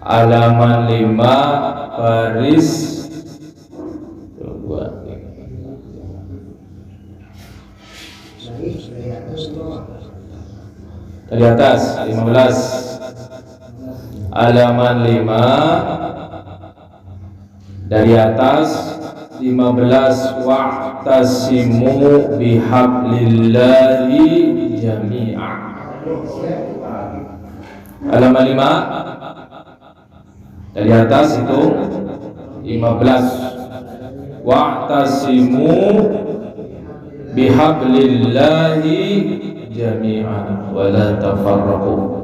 Halaman 5 baris 2. Dari atas 15. Halaman 5 dari atas 15. Wa'tasimu bihablillahi jami'a. Halaman 5 dari atas itu 15. Wa'tasimu bihablillahi jami'an wa la tafarraqu.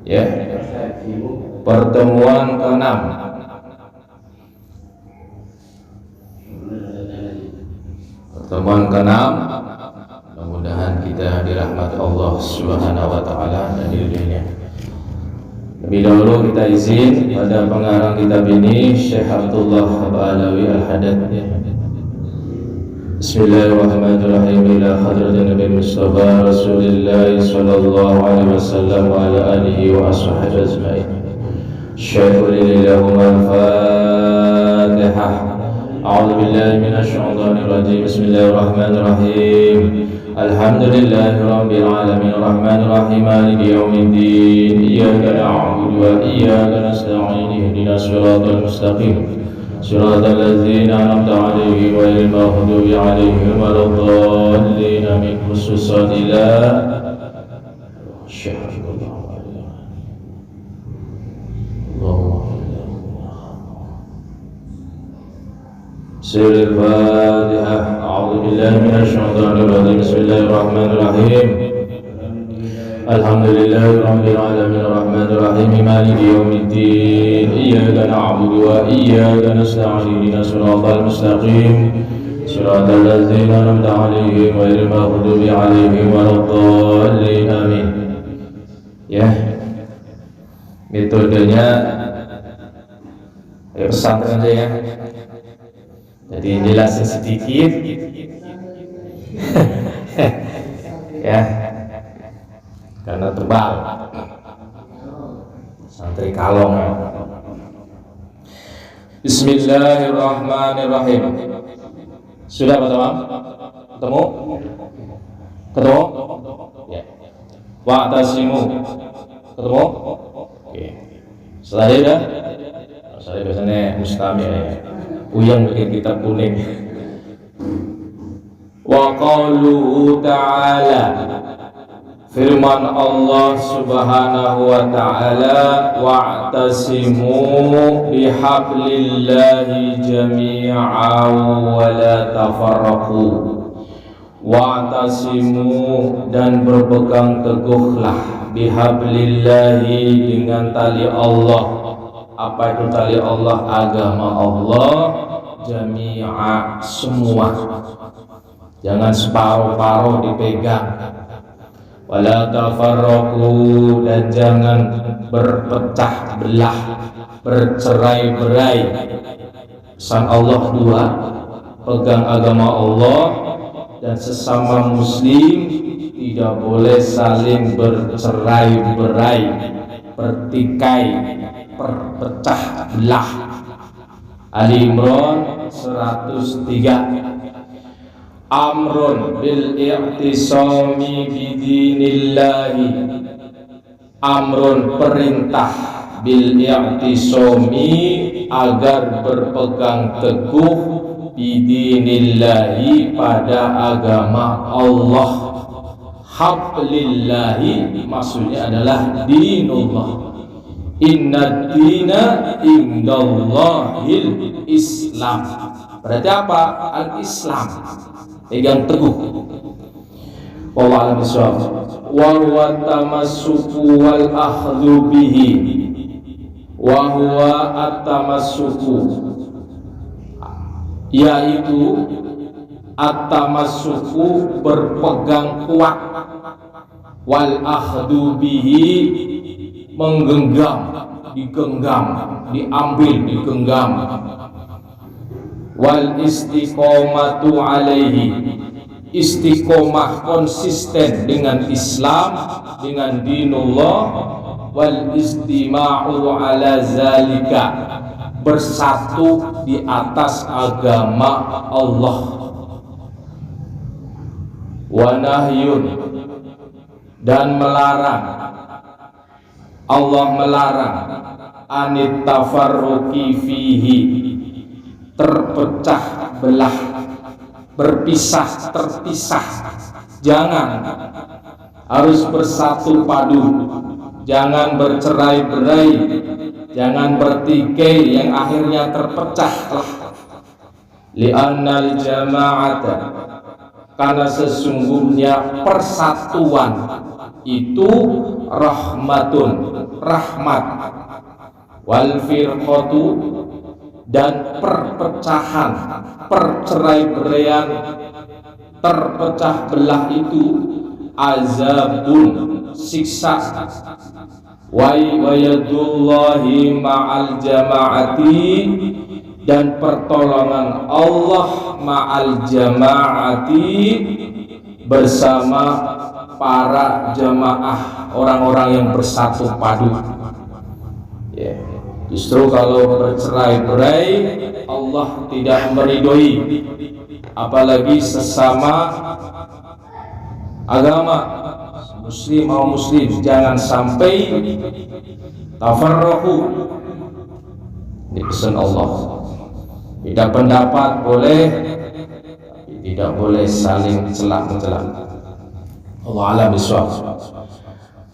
Ya. Pertemuan ke-6. Pertemuan ke-6. Mudah-mudahan kita dirahmati Allah Subhanahu wa taala dan diridhoinya. Lebih dahulu kita izin pada pengarang kitab ini Syekh Abdullah Ba'alawi Al-Haddad. Bismillahirrahmanirrahim. Ila hadratin Nabi Mustafa Rasulillah sallallahu alaihi wasallam wa ala alihi wa ashabihi ajma'in. Syaikhul lillahum al-Fatihah. A'udzu billahi minasy syaithanir rajim. Bismillahirrahmanirrahim. Alhamdulillahi rabbil alamin arrahmanir rahim maliki yaumiddin. Iyyaka na'budu wa iyyaka nasta'in. Ihdinas siratal mustaqim. Siratal ladzina an'amta 'alaihim ghairil maghdubi 'alaihim waladdallin. Amin. Khususan ila Syekh Siril Fatihah. A'udzu billahi minasy syaithanir rajim. Bismillahirrahmanirrahim. Alhamdulillahi rabbil alamin arrahmanir rahim maliki yaumiddin. Iyyaka na'budu wa iyyaka nasta'in. Ihdinas siratal mustaqim. Siratal ladzina an'amta 'alaihim ghairil maghdubi 'alaihim waladdallin. Amin. Ya. Metodenya pesantren aja ya. Jadi jelasin sedikit ya, karena tebal santri kalong. Bismillahirrahmanirrahim. Sudah Pak Tamam? Ketemu? Ya. Wa'tasimu. Ketemu? Oke. Setelah itu dah. Saya biasanya mustami ya. Uyang bikin kitab kuning. Wa qauluhu ta'ala, firman Allah Subhanahu wa ta'ala, wa'tasimu bihablillahi jami'an wa la tafarraqu. Wa'tasimu, dan berpegang teguhlah, bihablillahi, dengan tali Allah. Apa itu tali Allah? Agama Allah, jami'a, semua. Jangan separuh-paruh dipegang. Wala tafarraqu, dan jangan berpecah belah, bercerai-berai. Pesan Allah dua, pegang agama Allah, dan sesama muslim tidak boleh saling bercerai-berai, bertikai, berpecah belah. Ali Imran 103. Amrun bil i'tisami bidinillahi. Amrun, perintah, bil i'tisami, agar berpegang teguh, bidinillahi, pada agama Allah. Hablillahi maksudnya adalah dinullah. Inna dina indallahil Islam. Berarti apa? Al-Islam. Pegang teguh. Wallahu a'lam bishawab. Wa huwa tamassuku wal akhdhu bihi. Wa huwa at-tamassuku, yaitu at-tamassuku, berpegang kuat, wal akhdhu bihi, menggenggam, digenggam, diambil, digenggam. Wal istiqomatu alaihi, istiqomah konsisten dengan Islam, dengan dinullah, wal istima'u ala zalika, bersatu di atas agama Allah, wa nahyun, dan melarang, Allah melarang, anit tafarruqi fihi, terpecah belah, berpisah, terpisah. Jangan, harus bersatu padu, jangan bercerai-berai, jangan bertikai yang akhirnya terpecah. Li'annal jama'ata, karena sesungguhnya persatuan itu rahmatun, rahmat, wal firqatu, dan perpecahan, perceraian, terpecah belah itu azabun, siksa, wa yadullahi ma'al jama'ati, dan pertolongan Allah ma'al jama'ati, bersama para jamaah, orang-orang yang bersatu padu. Justru kalau bercerai-berai Allah tidak meridhoi, apalagi sesama agama, muslim atau muslim. Jangan sampai tafarraqu, ini pesan Allah. Beda pendapat boleh, tidak boleh saling celak-celak. Allah a'lam bishawab.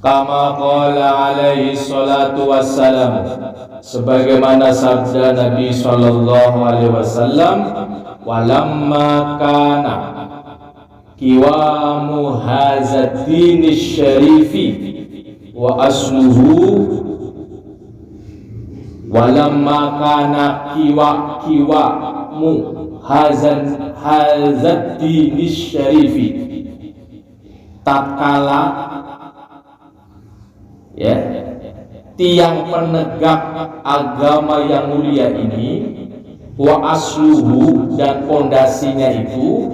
Kama qala alaihi salatu wassalam, sebagaimana sabda Nabi sallallahu alaihi wasallam, walamma kana qiwamu hadzal dinish syarifi wa asluhu, walamma kana qiwamu hadzal dinish syarifi, tatkala tiang penegak agama yang mulia ini, wa asluhu, dan pondasinya itu,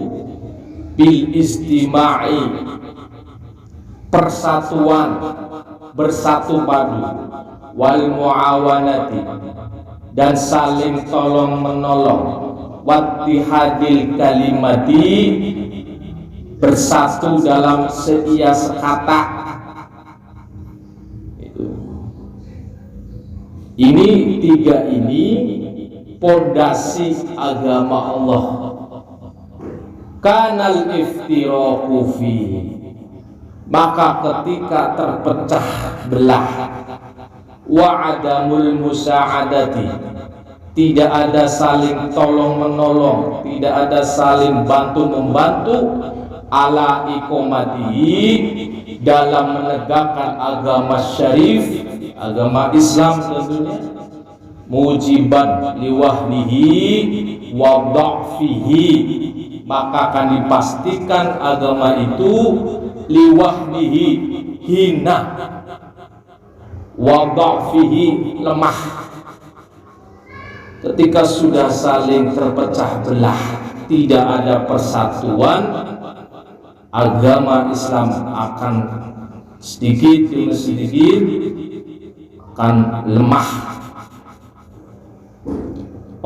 bil istima'i, persatuan, bersatu padu, wal muawanati, dan saling tolong menolong, wattihadil kalimati, bersatu dalam seia sekata. Ini tiga ini pondasi agama Allah. Kanal iftiraqu fi, maka ketika terpecah belah, wa adamul musa'adati, tidak ada saling tolong menolong, tidak ada saling bantu membantu, ala iqomatihi, dalam menegakkan agama syarif, agama Islam tentunya, mujiban liwahnihi wa dha'fihi, maka akan dipastikan agama itu liwahnihi, hina, wa dha'fihi, lemah. Ketika sudah saling terpecah belah, tidak ada persatuan, agama Islam akan sedikit demi sedikit akan lemah.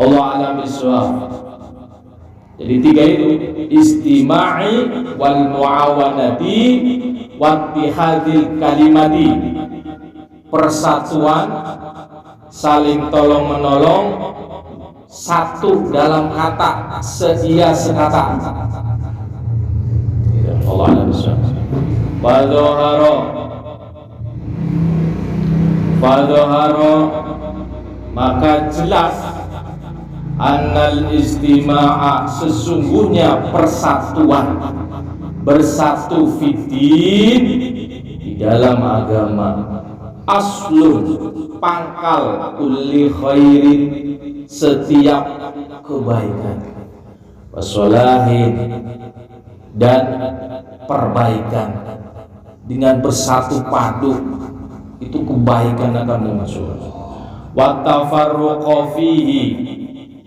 Allah a'lam bishawab. Jadi tiga itu, istima'i wal muawanati wattihadil kalimati, persatuan, saling tolong menolong, satu dalam kata, seia sekata. Allah a'lam bishawab. Fadhahara, maka jelas, annal istima'a, sesungguhnya persatuan, bersatu fiddin, di dalam agama, aslun, pangkal kulli khairin, setiap kebaikan, wasolahin, dan perbaikan. Dengan bersatu padu itu kebaikan akan muncul. Wa tafarruqa fihi,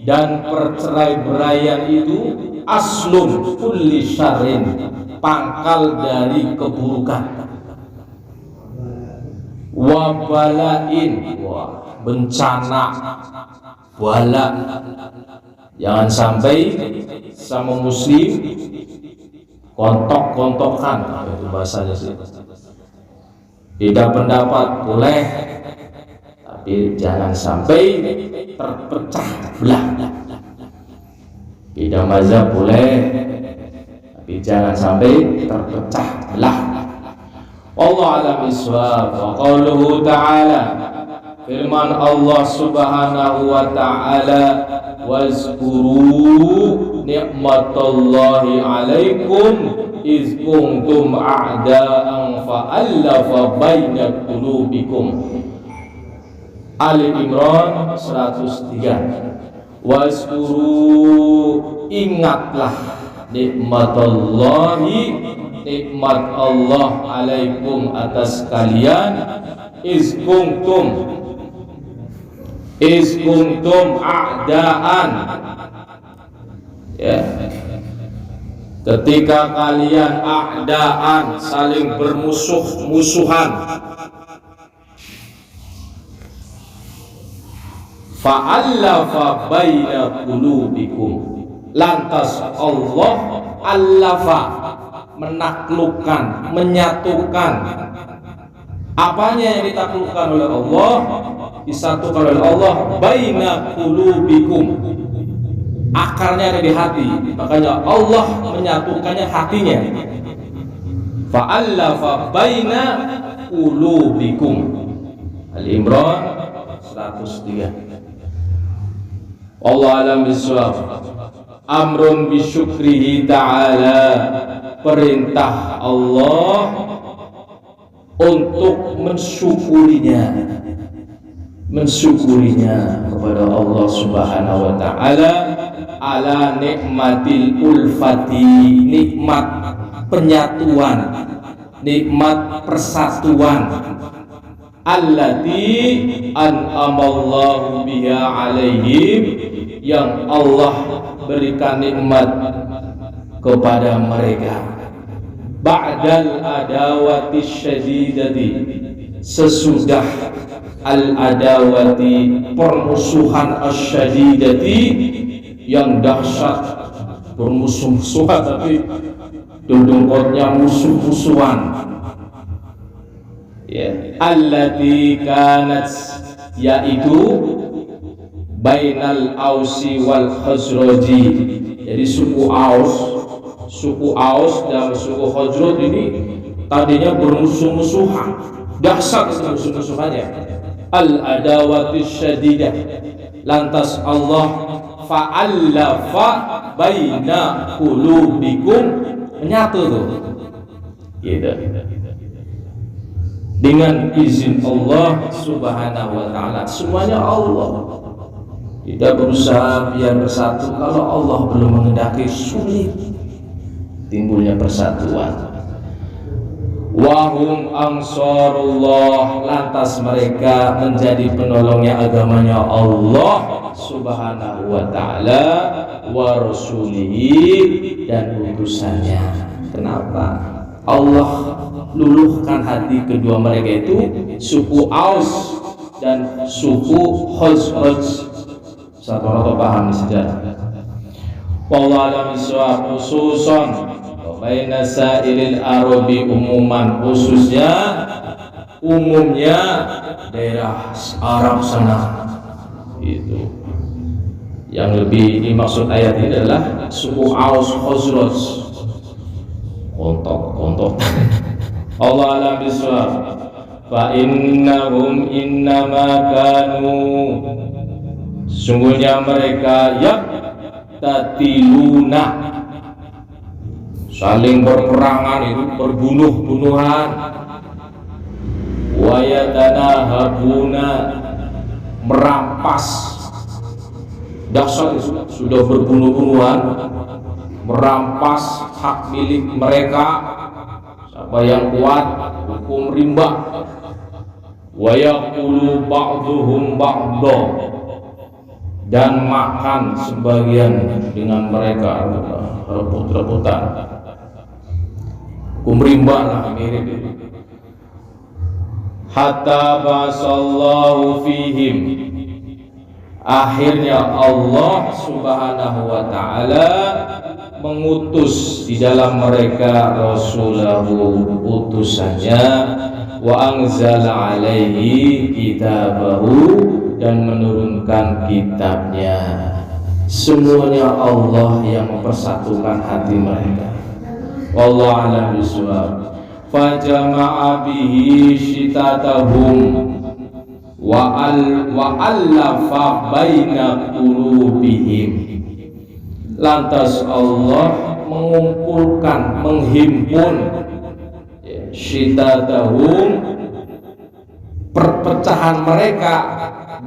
dan perceraian itu aslun kulli syarrin, pangkal dari keburukan. Wa balain, bencana, wala. Jangan sampai sama muslim kontok-kontokan, itu bahasanya sih. Beda pendapat boleh, tapi jangan sampai terpecah belah. Beda mazhab boleh, tapi jangan sampai terpecah belah. Allah a'lam bishawab. Wa qauluhu ta'ala, firman Allah Subhanahu wa ta'ala, wazkuru ni'matallahi alaikum iz kuntum a'da'an fa'allafa baina qulubikum. Ali Imran 103. Wazkuru, ingatlah nikmatallahi, nikmat Allah alaikum atas kalian, iz kuntum a'daan, ya, ketika kalian a'daan, saling bermusuhan, fa'allafa baina qulubikum, lantas Allah allafa, menaklukkan, menyatukan. Apanya yang ditaklukkan oleh Allah, disatukan oleh Allah, baina qulubikum, akarnya ada di hati, makanya Allah menyatukannya hatinya. Fa'allafa baina qulubikum. Al-Imran 103. Allah alam bisawab. Amrun bisyukrihi ta'ala, perintah Allah untuk mensyukurinya kepada Allah Subhanahu wa ta'ala, ala nikmatil ulfati, nikmat penyatuan, nikmat persatuan, allati an'amallahu biha alaihim, yang Allah berikan nikmat kepada mereka. Ba'dal adawati syadidati, sesudah al-adawati, permusuhan asyadidati, yang dahsyat, bermusuh-musuhan tapi dudungkotnya musuh-musuhan, ya. Allati kanat, yaitu bainal ausi wal khazraji, jadi suku Aus dan suku Khazraj ini tadinya bermusuh-musuhan, dahsyat itu musuh-musuhannya. Al-adawati syadidah, lantas Allah fa'allafa baina qulubikum, menyatu tuh, gitu, dengan izin Allah Subhanahu wa ta'ala. Semuanya Allah. Tidak berusaha biar bersatu, kalau Allah belum mengendaki sulit timbulnya persatuan. Wahum ansarullah, lantas mereka menjadi penolongnya agamanya Allah Subhanahu wa ta'ala, wa rasulihi, dan utusannya. Kenapa Allah luluhkan hati kedua mereka itu, suku Aus dan suku Khazraj? Satu orang paham di sejarah. Wallahu a'lam bishawab. Khususan baina sa'iril arabi, umuman, khususnya umumnya daerah Arab sana, itu yang lebih dimaksud ayat ini adalah suku Aus Khazraj, kontok. Allah a'lam bishawab. Fa innahum innama kanu, sungguhnya mereka tatiluna, saling berperangan, itu berbunuh-bunuhan, wayatanahabuna, merampas, dahsyat, sudah berbunuh-bunuhan, merampas hak milik mereka. Siapa yang kuat hukum rimba. Wa yaqulu ba'dhum ba'dha, dan makan sebagian dengan mereka, rebut-rebutan, kumrimba lah mirip. Hatta basallahu fihim, akhirnya Allah Subhanahu wa ta'ala mengutus di dalam mereka rasulahu, utusannya, wa anzala alaihi kitabahu, dan menurunkan kitabnya. Semuanya Allah yang mempersatukan hati mereka. Wallahu a'lam bishawab. Fajama'a bihi shitatahum wa allafa baina qulubihim. Lantas Allah mengumpulkan, menghimpun shitatahum, perpecahan mereka,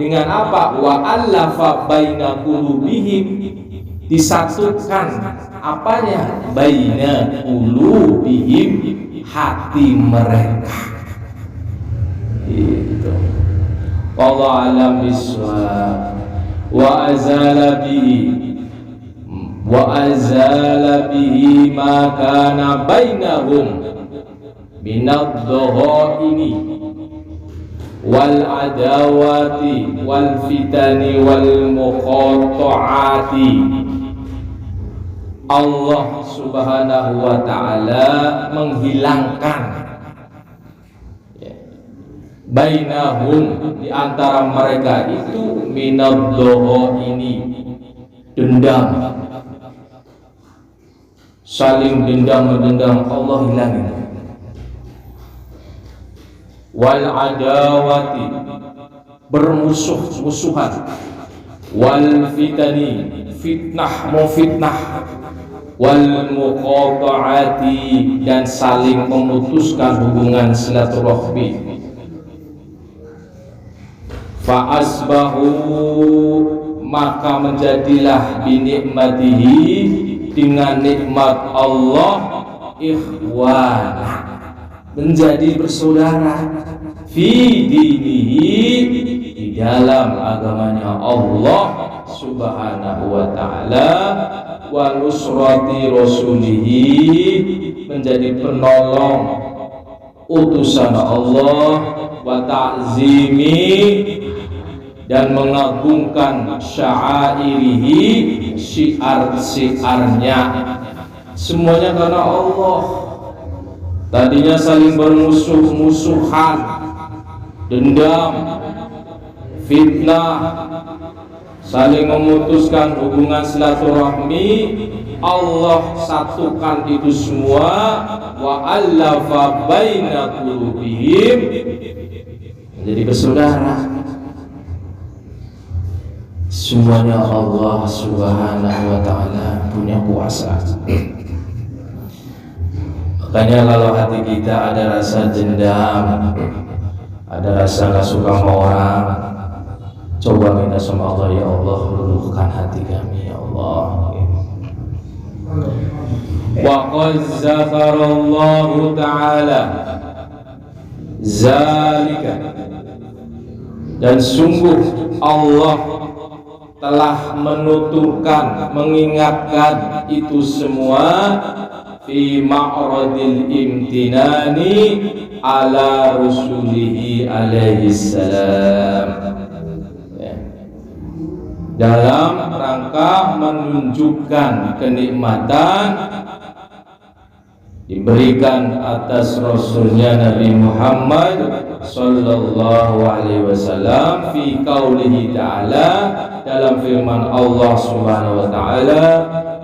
dengan apa? Wa allafa baina qulubihim, disatukan apanya? Baina qulubihim, hati mereka. Itu. Wallahu a'lam bishawab. Wa azala bihi ma kana bainahum minadh-dhahaini wal adawati wal fitani wal muqatta'ati. Allah Subhanahu wa ta'ala menghilangkan bainahum, di antara mereka itu, minadh-dhahaini, dendam, saling dendam-mendendam, Allah hilangin. Wal adawati, bermusuh-musuhan, wal fitani, fitnah memfitnah, wal muqatta'ati, dan saling memutuskan hubungan silaturahmi. Fa asbahu, maka menjadilah binikmatihi, dengan nikmat Allah, ikhwana, menjadi bersaudara, fi dinihi, di dalam agamanya Allah Subhanahu wa ta'ala, wa nusrati rasulihi, menjadi penolong utusan Allah, wa ta'zimi, dan mengagungkan sya'airihi, syiar-syiarnya. Semuanya karena Allah. Tadinya saling bermusuh-musuhan, dendam, fitnah, saling memutuskan hubungan silaturahmi, Allah satukan itu semua. Wa allafa baina qulubihim, menjadi bersaudara. Semuanya Allah Subhanahu wa ta'ala punya kuasa. Makanya kalau hati kita ada rasa dendam, ada rasa gak suka sama orang, coba minta sama Allah, ya Allah, luluhkan hati kami, ya Allah. Wa qad zakarallahu ta'ala zalika, dan sungguh Allah telah menuturkan, mengingatkan itu semua, fi ma'radil imtinani ala rusulihi alaihi salam, dalam rangka menunjukkan kenikmatan diberikan atas Rasulnya Nabi Muhammad sallallahu alaihi wasallam, fi qaulihi ta'ala, dalam firman Allah Subhanahu wa ta'ala,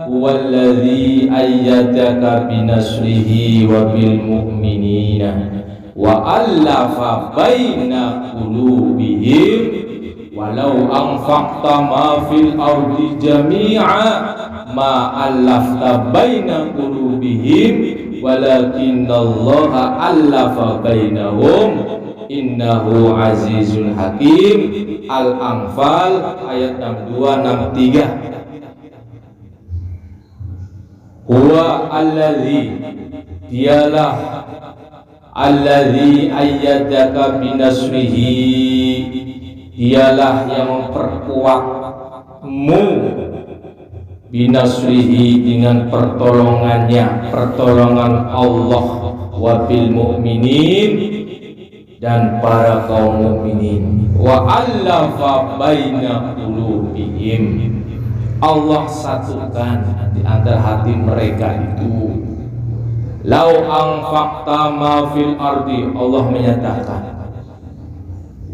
huwallazi ayyadaka binasrihi wa bil mu'minina wa allafa baina qulubihim walau anfaqta ma fil ardi jami'a ma allafta baina qulubihim walakinnallaha allafa bainahum innahu azizun hakim. Al-Anfal ayat 62-63. Huwa alladzi, dialah, alladzi ayyadaka binasrihi, dialah yang memperkuat binasrihi dengan pertolongannya, pertolongan Allah, wa bil mu'minin dan para kaum mukminin, wa allafa baina qulubihim, Allah satukan di antara hati mereka itu. Lau anfaqta ma fil ardi, Allah menyatakan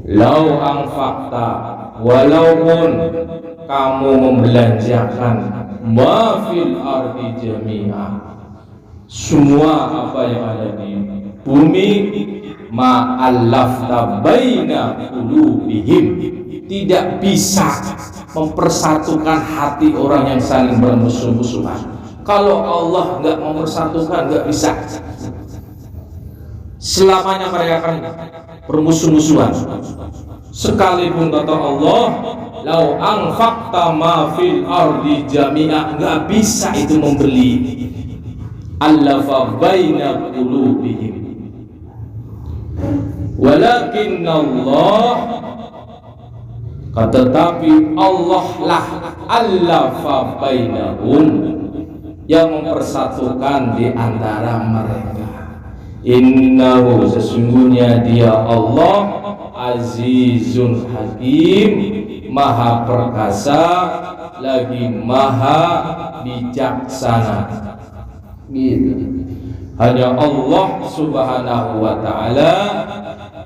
lau anfaqta, walaupun kamu membelanjakan ma fil ardi jami'a, semua apa yang ada di bumi, ma'allafta baina qulubihim, tidak bisa mempersatukan hati orang yang saling bermusuh-musuhan. Kalau Allah nggak mempersatukan, nggak bisa. Selamanya mereka akan bermusuh-musuhan. Sekalipun kata Allah, lau anfaqta ma fil ardi jami'a, nggak bisa itu membeli. Allafa baina qulubihim. Walakin Allah, tetapi Allah lah allafa bainahum, yang mempersatukan di antara mereka. Innahu, sesungguhnya dia Allah azizun hakim, maha perkasa lagi maha bijaksana. Gitu. Hanya Allah subhanahu wa ta'ala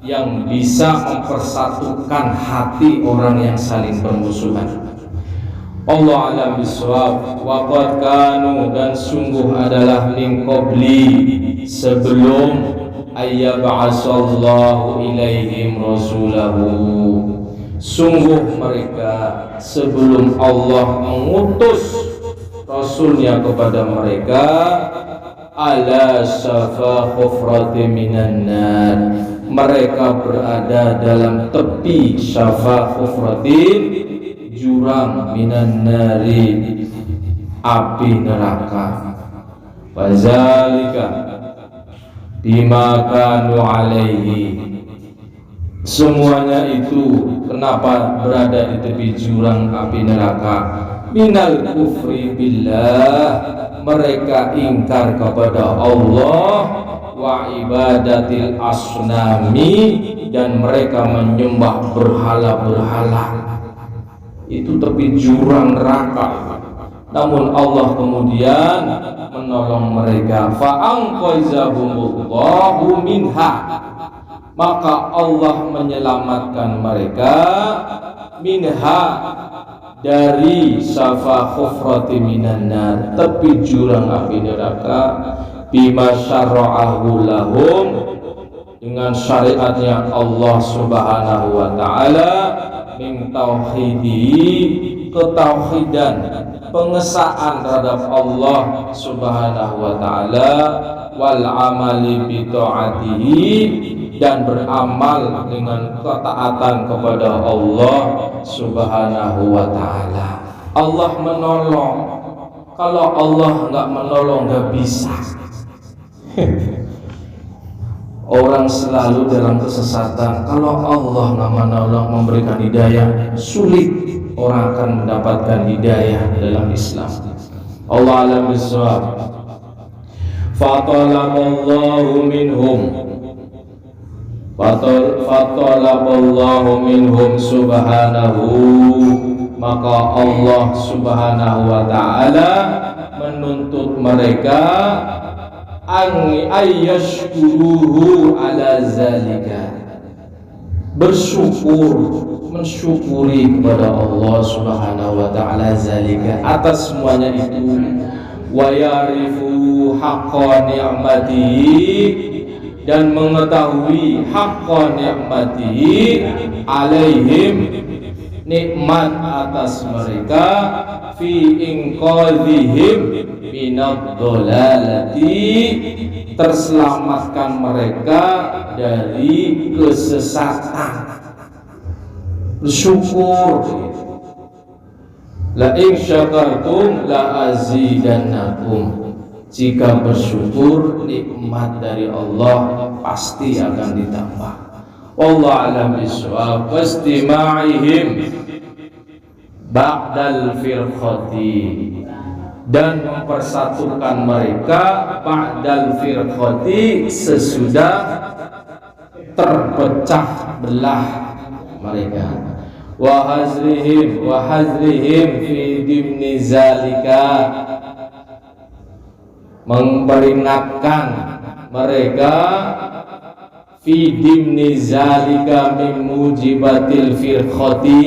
yang bisa mempersatukan hati orang yang saling bermusuhan. Allah alam bisawab. Wa qad kanu, dan sungguh adalah min qabli, sebelum ayyab'asallahu ilaihim rasulahu, sungguh mereka sebelum Allah mengutus rasulnya kepada mereka, ala syafa hufratin minan nar, mereka berada dalam tepi syafa hufratin, jurang minan nari, api neraka. Wazalika bima kanu alaihi, semuanya itu kenapa berada di tepi jurang api neraka? Minal kufri billah, mereka ingkar kepada Allah, wa ibadatil asnami, dan mereka menyembah berhala-berhala. Itu tepi jurang neraka. Namun Allah kemudian menolong mereka, fa'anqazahumullahu minha, maka Allah menyelamatkan mereka, minha, dari syafa hufrati minan nar, tepi jurang api neraka, bima syara'ahu lahum, dengan syariatnya Allah subhanahu wa ta'ala, min tauhidi, ketauhidan, pengesaan terhadap Allah subhanahu wa ta'ala, wal amali bi ta'atihi, dan beramal dengan ketaatan kepada Allah subhanahu wa ta'ala. Allah menolong. Kalau Allah nggak menolong, nggak bisa. Orang selalu dalam kesesatan. Kalau Allah nggak menolong, memberikan hidayah, sulit orang akan mendapatkan hidayah dalam Islam. Allah alam bisawab. Fatalaballahu minhum, fatalaballahu minhum subhanahu, maka Allah subhanahu wa ta'ala menuntut mereka ayyashkuruhu ala zalika, bersyukur, mensyukuri kepada Allah subhanahu wa ta'ala zalika, atas semuanya itu, wa ya'rifu haqqa ni'matihi, dan mengetahui haqqa ni'matihi alaihim, nikmat atas mereka, fi inqadhihim minad dolalati, terselamatkan mereka dari kesesatan. Bersyukur, la in syakartum la azidannakum, jika bersyukur nikmat dari Allah pasti akan ditambah. Wallahu a'lam bishawab. Wastima'ihim, ba'dal firqati, dan mempersatukan mereka ba'dal firqati, sesudah terpecah belah mereka. Wa hazrihim fi dimni zalika, memperingatkan mereka fi dimni zalika min mujibatil firqati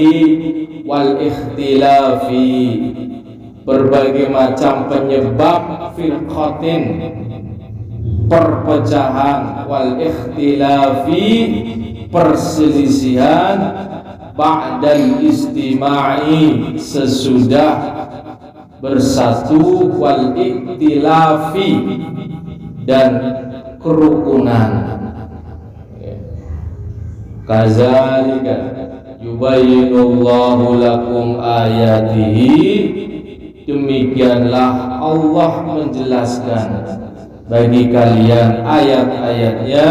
wal ikhtilafi, berbagai macam penyebab firqatin, perpecahan, wal ikhtilafi, perselisihan, ba'dal istima'i, sesudah bersatu, wal ikhtilafi, dan kerukunan. Kazalika yubayyinullahu lakum ayatihi, demikianlah Allah menjelaskan bagi kalian ayat-ayatnya,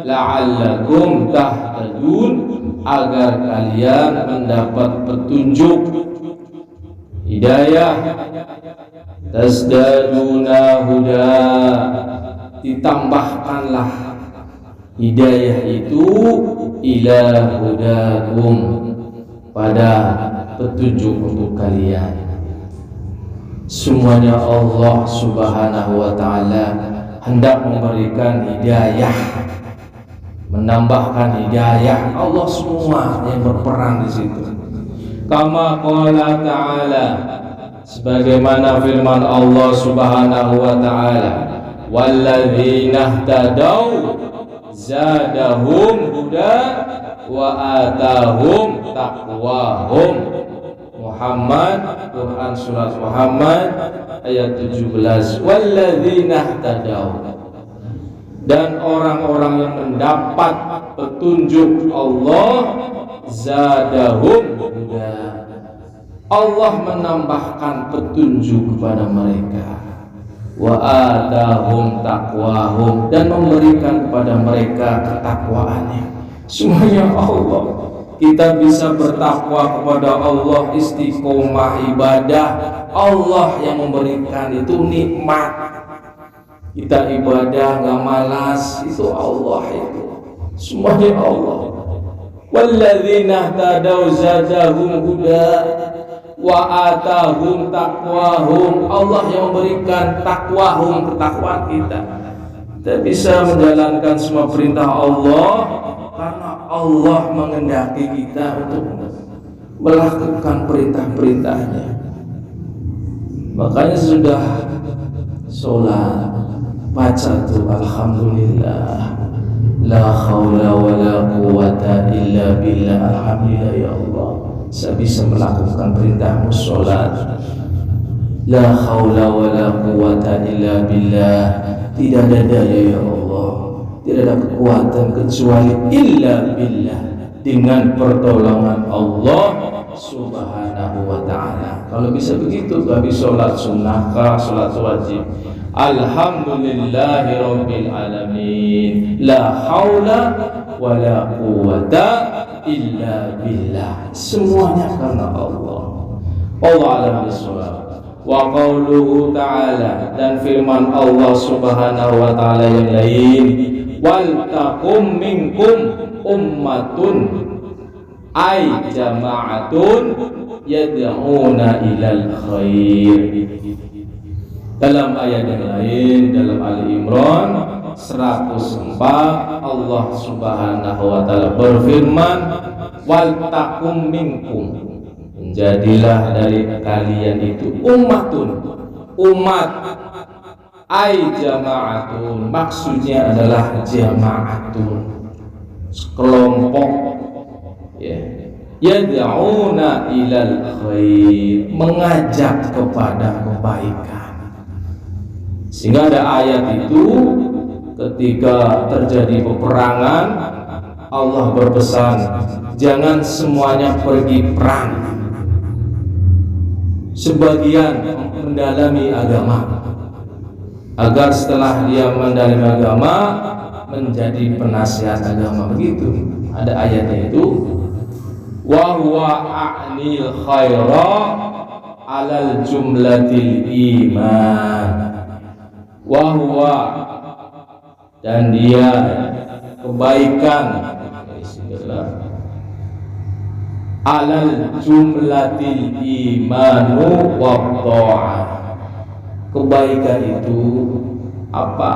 la'allakum tahtadun, agar kalian mendapat petunjuk, hidayah. Tasdaduna huda, ditambahkanlah hidayah itu ila hudakum, pada petunjuk untuk kalian. Semuanya Allah Subhanahu wa ta'ala hendak memberikan hidayah, menambahkan hidayah. Allah semua yang berperan di situ. Kama qala ta'ala, sebagaimana firman Allah Subhanahu wa ta'ala, walladzina ihtadaw zadahum huda wa atahum taqwahum. Muhammad, Quran surat Muhammad ayat 17. Walladzina ihtadaw, dan orang-orang yang mendapat petunjuk Allah, zadahum huda, Allah menambahkan petunjuk kepada mereka, wa atahum taqwahum, dan memberikan kepada mereka ketakwaannya. Semuanya Allah. Kita bisa bertakwa kepada Allah, istiqomah ibadah, Allah yang memberikan itu nikmat. Kita ibadah nggak malas, itu Allah itu. Semuanya Allah. Walladzina tadaw zadahum huda wa atahum taqwahum, Allah yang memberikan takwahum, ketakwaan kita. Kita bisa menjalankan semua perintah Allah karena Allah mengendaki kita untuk melakukan perintah-perintahnya. Makanya sudah sholat baca tuh alhamdulillah, la haula wala quwata illa billah. Alhamdulillah ya Allah, saya bisa melakukan perintahmu sholat. La haula wala quwata illa billah, tidak ada daya ya Allah, tidak ada kekuatan kecuali illa billah, dengan pertolongan Allah Subhanahu wa ta'ala. Kalau bisa begitu, habis sholat sunnah kah, sholat wajib, alhamdulillahi rabbil alamin, la haula wala quwata illa billah, semuanya karena Allah. Allah alam bisawab. Wa qauluhu ta'ala, dan firman Allah Subhanahu wa ta'ala yang lain, wal takum minkum ummatun ay jama'atun yad'una ilal khair. Dalam ayat yang lain, dalam Ali Imran 104, Allah Subhanahu wa ta'ala berfirman, wal takum minkum, jadilah dari kalian itu ummatun, umat, ay jama'atun, maksudnya adalah jama'atun, kelompok, ya, yad'una ilal khair, mengajak kepada kebaikan. Sehingga ada ayat itu ketika terjadi peperangan, Allah berpesan jangan semuanya pergi perang, sebagian mendalami agama, agar setelah dia mendalami agama menjadi penasihat agama. Begitu ada ayatnya itu. wa huwa a'nil khaira alal jumlatil iman, wa huwa dan dia kebaikan alal jumlatil imanu wa ta'ah. Kebaikan itu apa?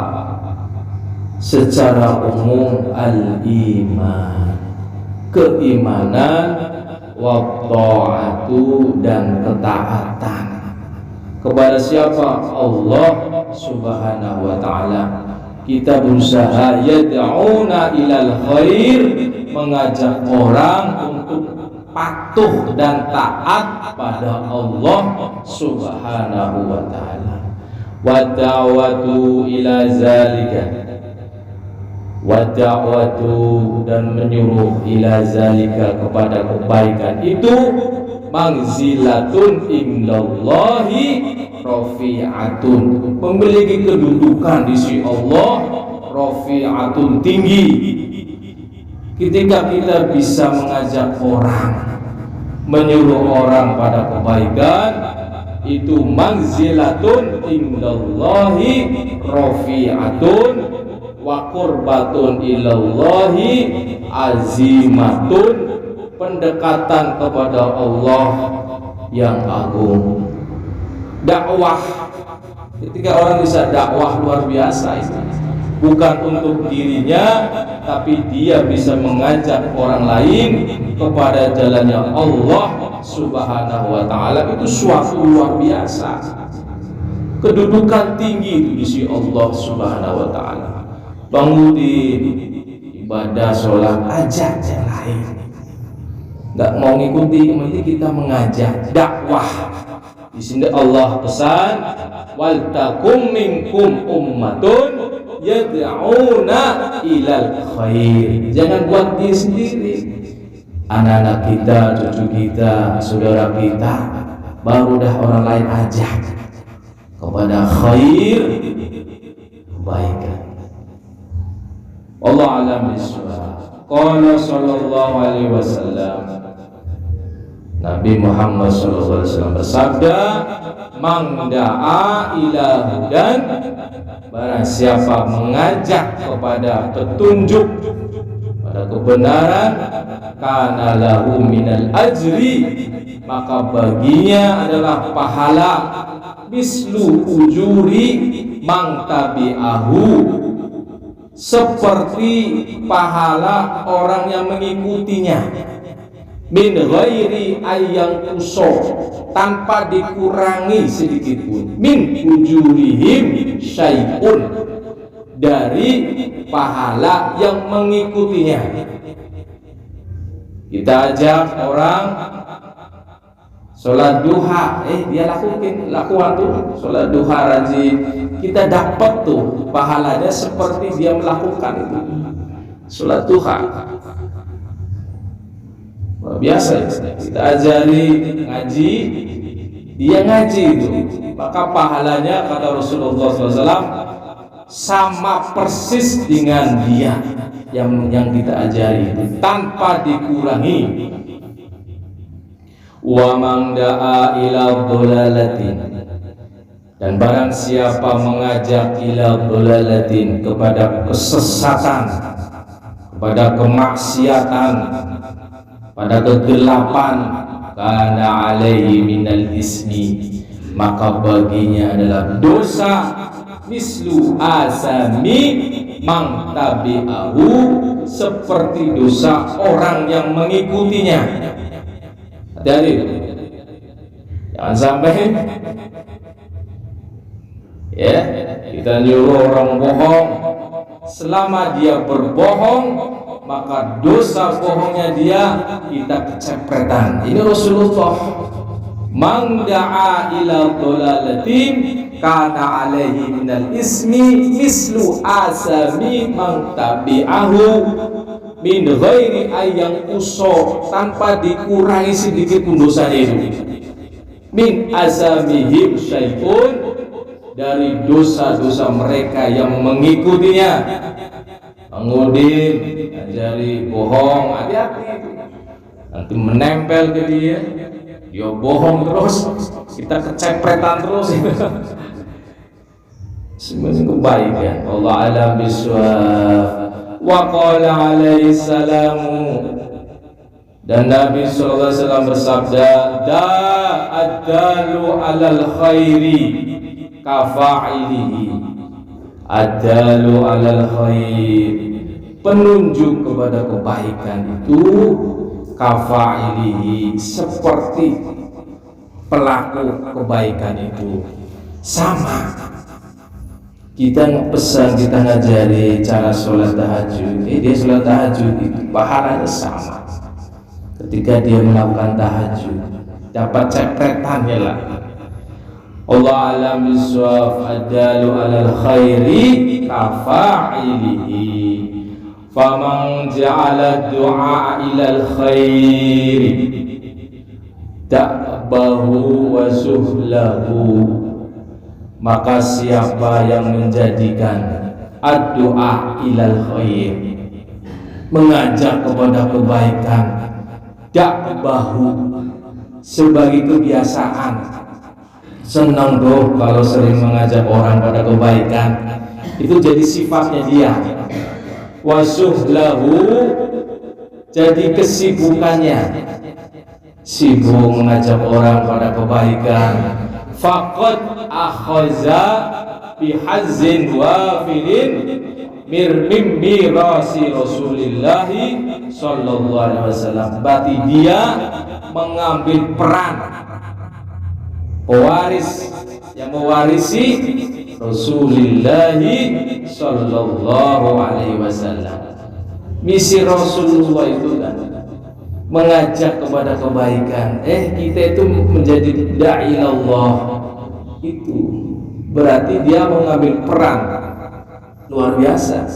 Secara umum al-iman, keimanan, wa ta'atu dan ketaatan kepada siapa? Allah Subhanahu wa ta'ala. Kita berusaha yad'una ilal khair, mengajak orang untuk patuh dan taat pada Allah Subhanahu wa ta'ala. Wa da'watu ila zalika, wa da'watu dan menyuruh ila zalika kepada kebaikan itu manzilatun indallahi rafi'atun, memiliki kedudukan di sisi Allah, rafi'atun tinggi. Ketika kita bisa mengajak orang, menyuruh orang pada kebaikan, itu manzilatun indallahi rafi'atun wa qurbatun ilallahi azimatun, pendekatan kepada Allah yang agung. Dakwah, ketika orang bisa dakwah luar biasa itu, bukan untuk dirinya, tapi dia bisa mengajak orang lain kepada jalannya Allah Subhanahu wa ta'ala. Itu suatu luar biasa, kedudukan tinggi itu di sisi Allah Subhanahu wa ta'ala. Bangunin ibadah sholat, ajak yang lain. Nggak mau ngikuti, nanti kita mengajak dakwah. Di sini Allah pesan, wal takum minkum ummatun yad'una ilal khair. Jangan buat diri sendiri. Anak-anak kita, cucu kita, saudara kita, baru dah orang lain ajak kepada khair, kebaikan. Allah alam bismillah. Qala sallallahu alaihi wasallam, Nabi Muhammad sallallahu alaihi wasallam bersabda, "Man da'a ila hudan," barang siapa mengajak kepada petunjuk, pada kebenaran, kana lahu minal ajri, maka baginya adalah pahala mislu ujuri man tabi'ahu, seperti pahala orang yang mengikutinya, min ghairi ayyang uso, tanpa dikurangi sedikit pun, min ujurihim syai'un, dari pahala yang mengikutinya. Kita ajak orang sholat duha, dia lakukan tuh sholat duha rajin, kita dapat tuh pahalanya seperti dia melakukan itu sholat duha. Biasa kita ajari ngaji, dia ngaji itu, maka pahalanya kata Rasulullah SAW sama persis dengan dia yang kita ajari itu, tanpa dikurangi. Wa man da'a ila dhalalatin, dan barang siapa mengajak ila dhalalatin, kepada kesesatan, kepada kemaksiatan, pada kegelapan, kana alaihi minal ismi, maka baginya adalah dosa mislu asami man tabi'ahu, seperti dosa orang yang mengikutinya. Hati-hati, jangan sampai ya kita nyuruh orang bohong, selama dia berbohong maka dosa bohongnya dia kita kecepretan. Ini Rasulullah, man da'a ila dhalalatin kana alaihi minal ismi mislu asami man tabi'ahu min ghairi ayyang uso, tanpa dikurangi sedikit pun dosanya itu, min asamihim syai'un, dari dosa-dosa mereka yang mengikutinya. Mengudin, ajari bohong, hati-hati. nanti menempel ke dia bohong terus, kita kecepretan terus. Semuanya kebaikan. Allah alam biswaf. Wa qala alaihi salamu, dan Nabi sallallahu alaihi wasallam bersabda, ad-dalu alal khairi kafa'ilihi. Ad-dalu alal khair, penunjuk kepada kebaikan itu kafa'ilihi, seperti pelaku kebaikan itu. Sama, kita pesan, kita ngajari cara sholat tahajud, dia sholat tahajud itu pahalanya sama. Ketika dia melakukan tahajud, dapat cepretannya lah. Allah alam biswaf. Ad-dalu alal khairi kafa'ilihi, faman ja'ala du'a ilal khairi da'bahu wa suhlahu, maka siapa yang menjadikan ad-du'a ilal khair, mengajak kepada kebaikan, da'bahu, sebagai kebiasaan, senang tuh kalau sering mengajak orang pada kebaikan, itu jadi sifatnya dia. Wa suhlahu, jadi kesibukannya, sibuk mengajak orang pada kebaikan. Faqad akhaza bihazzin wafilin mirmim mirasi Rasulillahi sallallahu alaihi wasallam, berarti dia mengambil peran pewaris yang mewarisi Rasulillahi sallallahu alaihi wasallam. Misi Rasulullah itu kan mengajak kepada kebaikan. Kita itu menjadi da'i Allah, itu berarti dia mengambil peran luar biasa.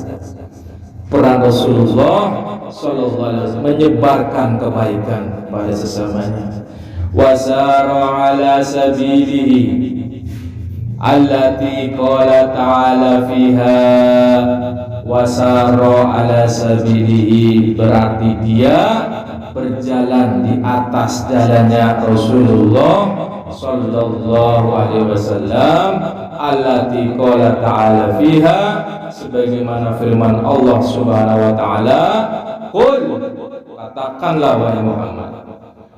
Peran Rasulullah sallallahu alaihi wasallam menyebarkan kebaikan pada sesamanya. Wasara ala sabilihi allati qala ta'ala fiha. Wasara ala sabilihi, berarti dia berjalan di atas jalannya Rasulullah sallallahu alaihi wasallam, allati qala ta'ala fiha, sebagaimana firman Allah Subhanahu wa taala, qul, katakanlah wahai Muhammad,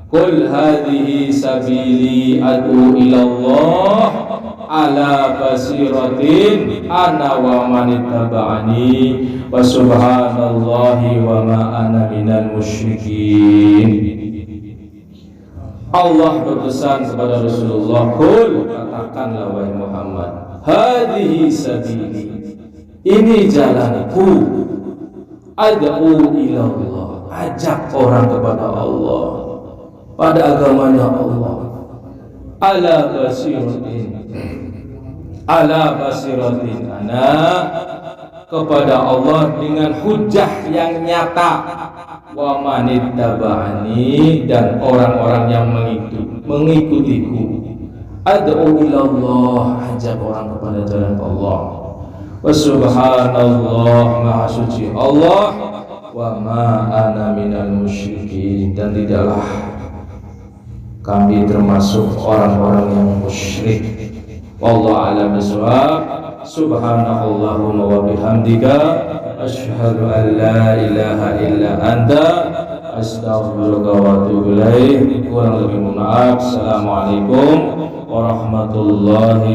qul hadhihi sabili ad'u ila Allah ala basiratin ana wa man ittaba'ani wa subhanallahi wa ma ana minal musyrikin. Allah berpesan kepada Rasulullah, qul, katakanlah wahai Muhammad, hadhihi sabili, ini jalanku, ad'u ila Allah, ajak orang kepada Allah, pada agamanya Allah, ala basiratin ana, kepada Allah dengan hujjah yang nyata, wa manittaba'ani, dan orang-orang yang mengikutiku, ad'u ila Allah, ajak orang kepada jalan Allah, wa subhanallah, maha suci Allah, wa ma ana minal musyrikin, dan tidaklah kami termasuk orang-orang yang musyrik. Wallahu a'lam bishawab. Subhanallahumma wa bihamdika asyhadu an la ilaha illa anta astaghfiruka wa atubu ilaik. Kurang lebih mohon maaf. Assalamualaikum warahmatullahi